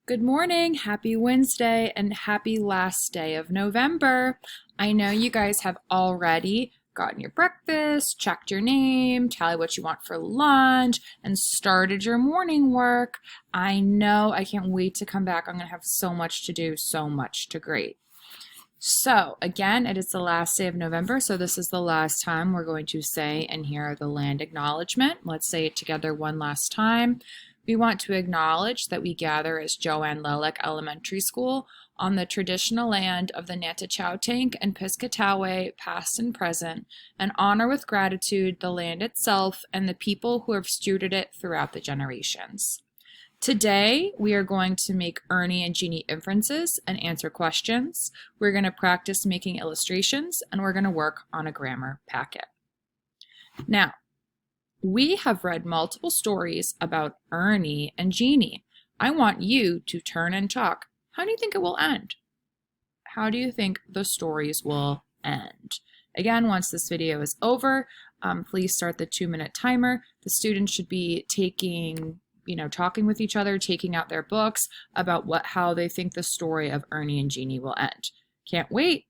Good morning, happy Wednesday, and happy last day of November. I know you guys have already gotten your breakfast, checked your name, tallied what you want for lunch, and started your morning work. I know I can't wait to come back. I'm going to have so much to do, so much to grade. So, again, it is the last day of November, so this is the last time we're going to say and hear the land acknowledgement. Let's say it together one last time. We want to acknowledge that we gather as Joanne Lelek Elementary School on the traditional land of the Natachowtank and Piscataway, past and present, and honor with gratitude the land itself and the people who have stewarded it throughout the generations. Today, we are going to make Ernie and Jeannie inferences and answer questions. We're going to practice making illustrations, and we're going to work on a grammar packet. Now, we have read multiple stories about Ernie and Jeannie. I want you to turn and talk. How do you think it will end? How do you think the stories will end? Again, once this video is over, please start the 2-minute timer. The students should be talking with each other, taking out their books about how they think the story of Ernie and Jeannie will end. Can't wait.